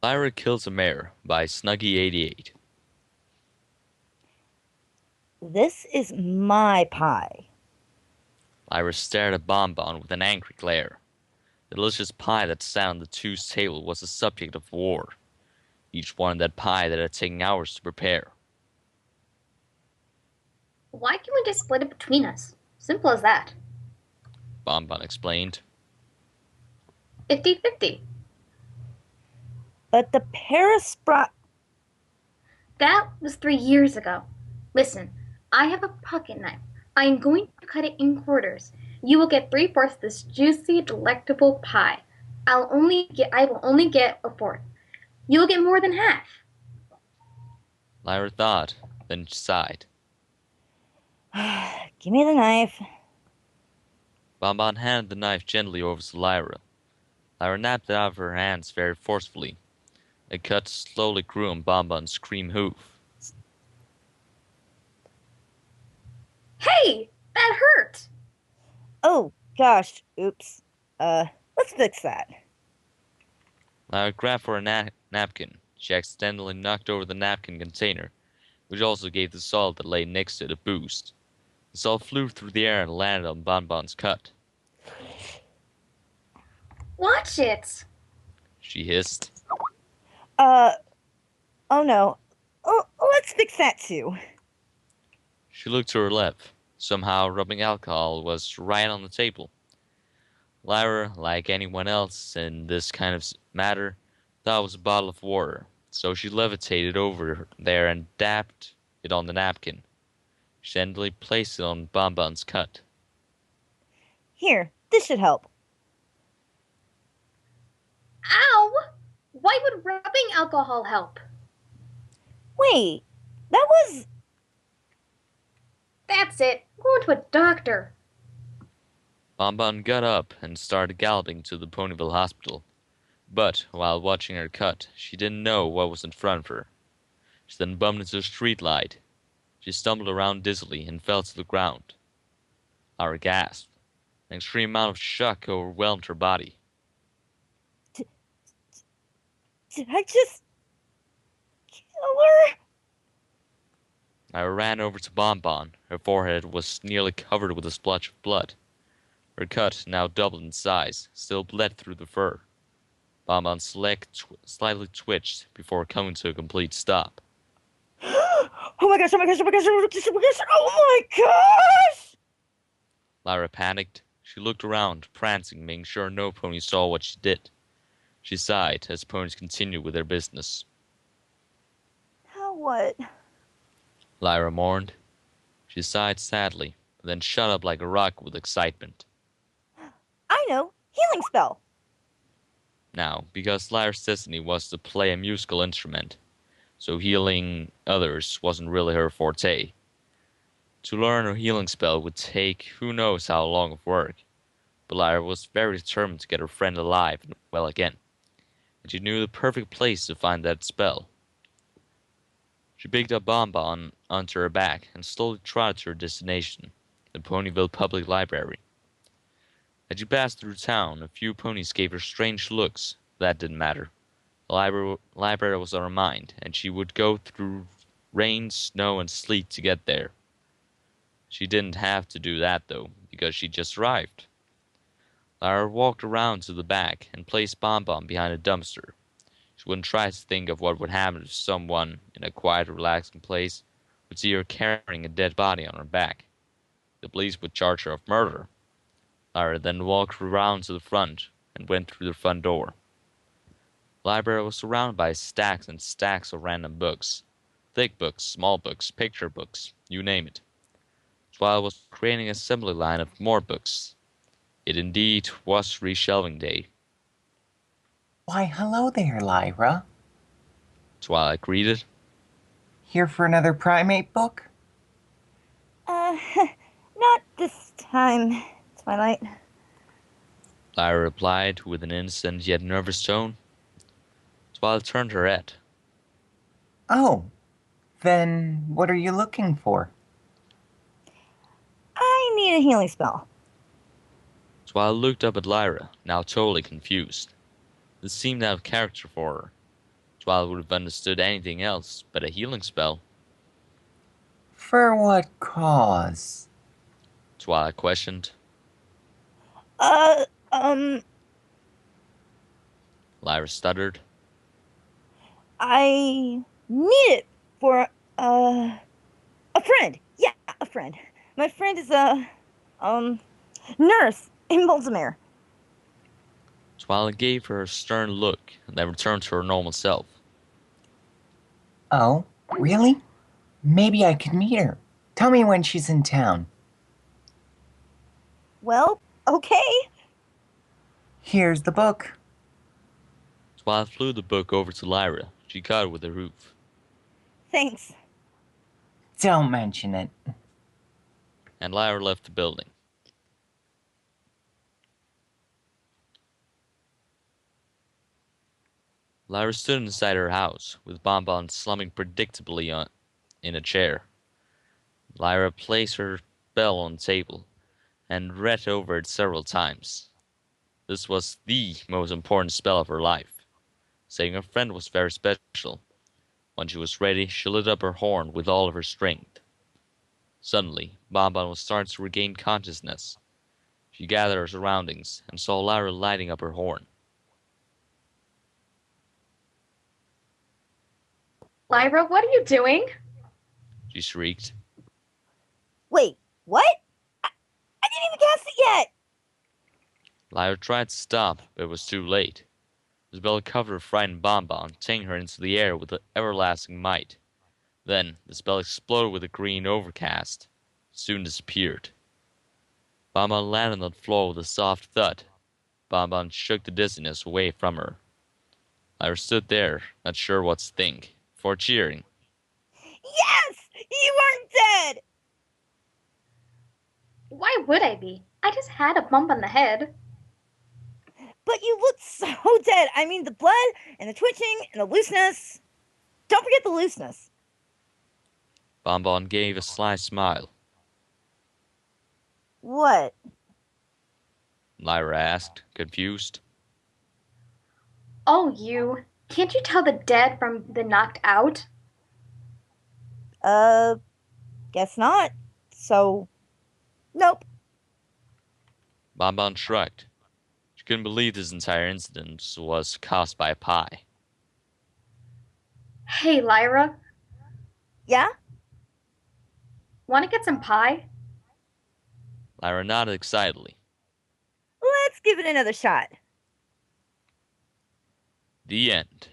Lyra Kills a Mare by Snuggy88. This is my pie. Lyra stared at Bonbon with an angry glare. The delicious pie that sat on the two's table was the subject of war. Each wanted that pie that had taken hours to prepare. Why can't we just split it between us? Simple as that. Bonbon explained. 50-50. But the Paris brought. That was 3 years ago. Listen, I have a pocket knife. I am going to cut it in quarters. You will get 3/4 of this juicy, delectable pie. I will only get a fourth. You will get more than half. Lyra thought, then sighed. Give me the knife. Bonbon handed the knife gently over to Lyra. Lyra napped it out of her hands very forcefully. A cut slowly grew on Bonbon's cream hoof. Hey, that hurt. Oh, gosh. Oops. Let's fix that. Lyra grabbed for a napkin. She accidentally knocked over the napkin container, which also gave the salt that lay next to it a boost. The salt flew through the air and landed on Bonbon's cut. Watch it. She hissed. Uh, oh no. Oh, let's fix that too. She looked to her left. Somehow, rubbing alcohol was right on the table. Lyra, like anyone else in this kind of matter, thought it was a bottle of water, so she levitated over there and dabbed it on the napkin. She gently placed it on Bonbon's cut. Here, this should help. Ow! Why would rubbing alcohol help? Wait, that was. That's it. I'm going to a doctor. Bonbon got up and started galloping to the Ponyville hospital. But, while watching her cut, she didn't know what was in front of her. She then bumped into a street light. She stumbled around dizzily and fell to the ground. Lyra gasped. An extreme amount of shock overwhelmed her body. Did I just. kill her? Lyra ran over to Bonbon. Her forehead was nearly covered with a splotch of blood. Her cut, now doubled in size, still bled through the fur. Bonbon's leg slightly twitched before coming to a complete stop. Oh my gosh, oh my gosh, oh my gosh, oh my gosh, oh my gosh, oh my gosh! Lyra panicked. She looked around, prancing, making sure no pony saw what she did. She sighed as ponies continued with their business. Now what? Lyra mourned. She sighed sadly, then shut up like a rock with excitement. I know! Healing spell! Now, because Lyra's destiny was to play a musical instrument, so healing others wasn't really her forte. To learn her healing spell would take who knows how long of work, but Lyra was very determined to get her friend alive and well again, and she knew the perfect place to find that spell. She picked up Bonbon onto her back and slowly trotted to her destination, the Ponyville Public Library. As she passed through town, a few ponies gave her strange looks. That didn't matter. The library was on her mind, and she would go through rain, snow, and sleet to get there. She didn't have to do that, though, because she just arrived. Lyra walked around to the back and placed Bonbon behind a dumpster. She wouldn't try to think of what would happen if someone, in a quiet, relaxing place, would see her carrying a dead body on her back. The police would charge her of murder. Lyra then walked around to the front and went through the front door. The library was surrounded by stacks and stacks of random books. Thick books, small books, picture books, you name it. Twilight was creating an assembly line of more books. It indeed was reshelving day. Why, hello there, Lyra. Twilight greeted. Here for another primate book? Uh, not this time, Twilight. Lyra replied with an innocent yet nervous tone. Twilight turned her head. Oh, then what are you looking for? I need a healing spell. Twilight looked up at Lyra, now totally confused. This seemed out of character for her. Twilight would have understood anything else but a healing spell. For what cause? Twilight questioned. Uh, um, Lyra stuttered. I need it for, uh, a friend. Yeah, a friend. My friend is a, nurse in Baltimore. Twilight gave her a stern look and then returned to her normal self. Oh, really? Maybe I could meet her. Tell me when she's in town. Well, okay. Here's the book. Twilight flew the book over to Lyra. She caught it with her hoof. Thanks. Don't mention it. And Lyra left the building. Lyra stood inside her house, with Bonbon slumming predictably in a chair. Lyra placed her spell on the table and read over it several times. This was the most important spell of her life. Saving her friend was very special. When she was ready, she lit up her horn with all of her strength. Suddenly, Bonbon was starting to regain consciousness. She gathered her surroundings and saw Lyra lighting up her horn. Lyra, what are you doing? She shrieked. Wait, what? I didn't even cast it yet! Lyra tried to stop, but it was too late. The spell covered her frightened Bonbon, taking her into the air with everlasting might. Then, the spell exploded with a green overcast. Soon disappeared. Bonbon landed on the floor with a soft thud. Bonbon shook the dizziness away from her. Lyra stood there, not sure what to think, before cheering. Yes! You aren't dead! Why would I be? I just had a bump on the head. But you look so dead. I mean, the blood and the twitching and the looseness. Don't forget the looseness. Bonbon gave a sly smile. What? Lyra asked, confused. Oh, you. Can't you tell the dead from the knocked out? Guess not. So, nope. Bonbon shrugged. She couldn't believe this entire incident was caused by a pie. Hey, Lyra. Yeah? Want to get some pie? Lyra nodded excitedly. Let's give it another shot. The end.